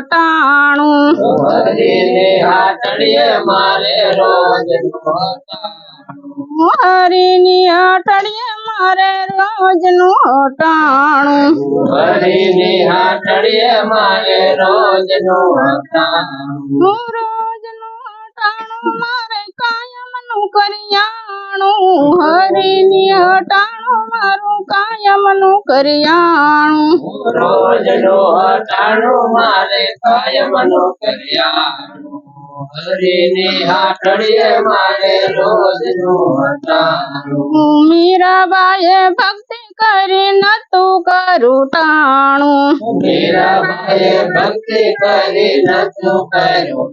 હટાણું હરિની હાટડીએ મારે રોજનું હટાણું હરિની હાટડીએ મારે રોજનું હટાણું હરિની હાટડીએ મારે રોજનું હટાણું રોજનું હટાણું મારે કાયમનું કરિયાણું હરિની હટાણું મારું કાયમનું કરિયાણું રોજનું હટાણું મારે કાયમનું કરિયાણું હરિની હાટડીએ મારે રોજનું હટાણું મીરાબાઈએ ભક્તિ કરી નતું કરું ટાણું મીરાબાઈએ ભક્તિ કરી નતું કર્યું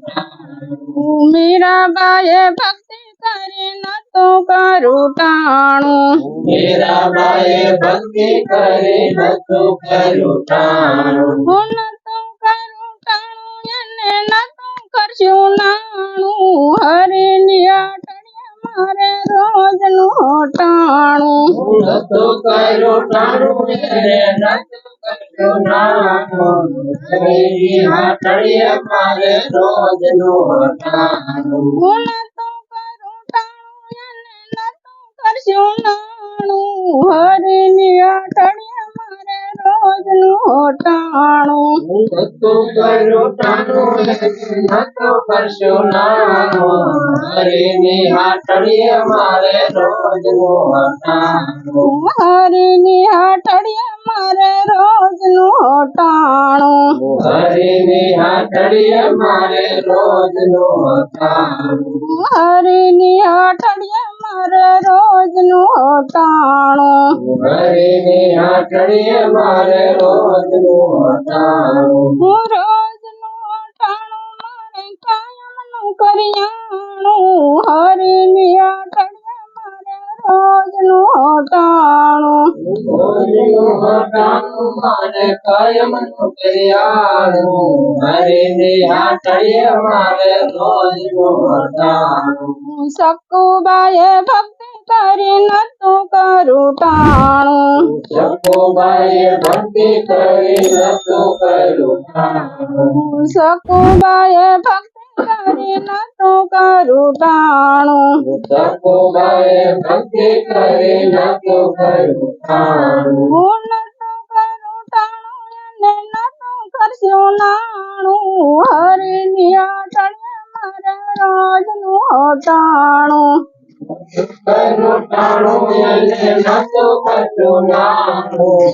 મીરાબાઈએ ભક્તિ કરી નતું કરું ટાણું મીરાબાઈએ ભક્તિ કરી નતું કર્યું ટાણું હું નતું કરું ટાણું એને નતું કરશું નાણું હરિની હાટડીએ મારે રોજનું હટાણું નતું કર્યું ટાણું એને નતું કર્યું નાણું હરિની હાટડીએ મારે રોજનું હટાણું હું નતું કરું ટાણું એને નતું કરશું નાણું હરિની હાટડીએ મારે રોજનું હટાણું નતું કર્યું ટાણું એને નતું કરશું નાણું હરિની હાટડીએ મારે રોજનું હટાણું હરિની હાટડીએ મારે રોજનું હટાણું હરિની હાટડીએ મારે રોજનું હટાણું હરિની હાટડીએ મારે રોજનું હટાણું હરિની હાટડીએ મારે રોજનું હટાણું હું રોજનું હટાણું મારે કાયમનું કરિયાણું હરિની હાટડીએ મારે રોજનું હટાણું રોજનું હટાણું મારે કાયમનું કરિયાણું હરિની હાટડીએ મારે રોજનું હટાણું સકુબાએ ભક્તિ કરી નતું કરું ટાણું સકુબાઈએ ભક્તિ કરી નતું કર્યું ટાણું સકુબાએ ભક્તિ કરી નતું કરું ટાણું સકુબાઈએ ભક્તિ કરી નતું કર્યું ટાણું હું નતું કરું ટાણું એને નતું કરશું નાણું હરિની હાટડીએ મારે રોજનું હટાણું કર્યું ટાણું એને નતું કર્યું નાણું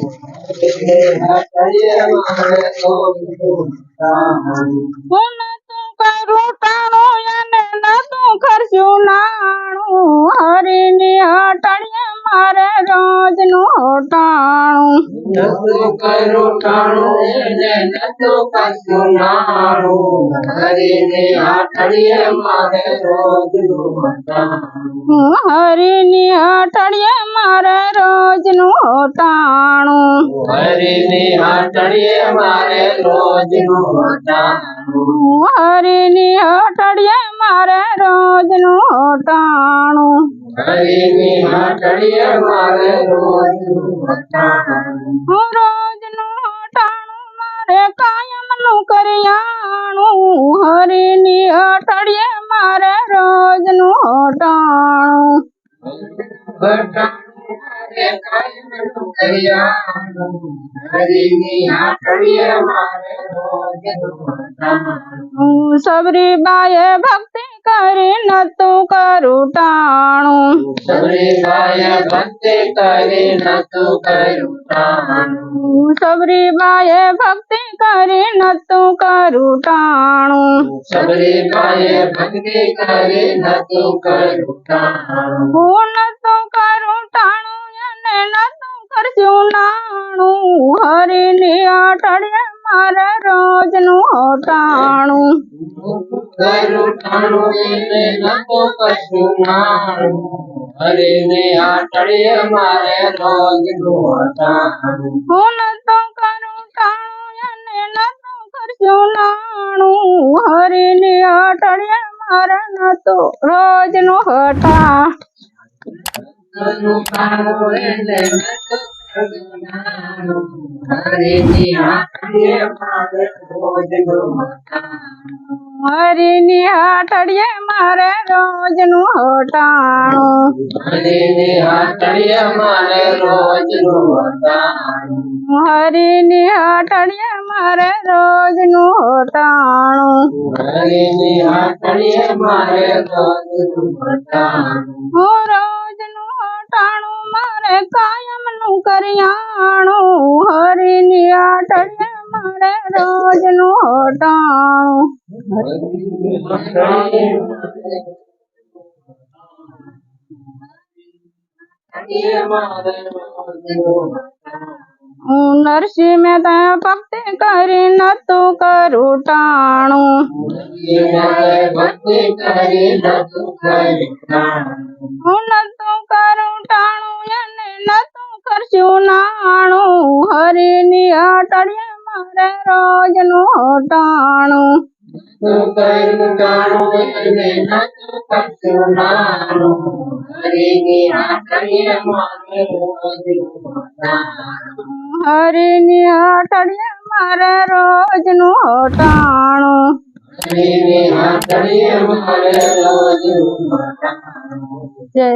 હરિની હાટડીએ મારે રોજનું હટાણું હું નતું કરું ટાણું એને નતું કરશું નાણું હરિની હાટડીએ મારે રોજનું હટાણું નતું કર્યું ટાણું એને નતું કરશું નાણું હરિની હાટડીએ મારે રોજનું હટાણું હરિની હાટડીએ મારે રોજનું હટાણું હરિની હાટડીએ મારે રોજનું હટાણું હરિની હાટડીએ મારે રોજનું હટાણું હરિની હાટડીએ મારે રોજનું હટાણું હું રોજનું હટાણું મારે કાયમનું કરિયાણું હરિની હાટડીએ મારે રોજનું હટાણું મારે કાયમનું કરિયાણું હરિની હાટડીએ મારે રોજનું હટાણું સબરીબાએ ભક્તિ કરી નતું કરું ટાણું સબરીબાઈએ ભક્તિ કરી નતું કર્યું ટાણું સબરીબાએ ભક્તિ કરી નતું કરું ટાણું સબરીબાઈએ ભક્તિ કરી નતું કર્યું ટાણું હું નતું કરું ટાણું એને નતું કરશું નાણું હરિની હાટડીએ મારે રોજનું હટાણું કર્યું ટાણું એને નતું કરશું નાણું હરિની હાટડીએ મારે રોજનું હટાણું હું નતું કરું ટાણું એને નતું કરશું નાણું હરિની હાટડીએ મારે નતું રોજનું હટા કર્યું ટાણું એને નતું હરિની હાથડીએ મારે રોજનું વટાણું. હરિની હાથડીએ મારે રોજનું હોટાણું. હરિની હાથડીએ મારે રોજનું વટાણું. હરિની હાથડીએ મારે રોજનું હોટાણું. હરિની હાથડીએ મારે રોજનું વટાણું. રોજનું હોટાણું મારે કાયમનું કરિયાણું. હરિની હાથડીએ મારે રોજનું હોટાણું. હું નરસિંહ મહેતા ભક્તિ કરી નતું કરું ટાણું. ભક્તિ કરી નતું હું નતું કરું ટાણું એને નતું કરશું નાણું. હરિની હાથડીએ મારે રોજનું હોટાણું. હરિની હાથડીએ મારે રોજનું વટાણું. હરિની હાથડીએ મારે રોજનું હોટાણું. હરિની હાથડીએ મારે રોજનું વટાણું. જય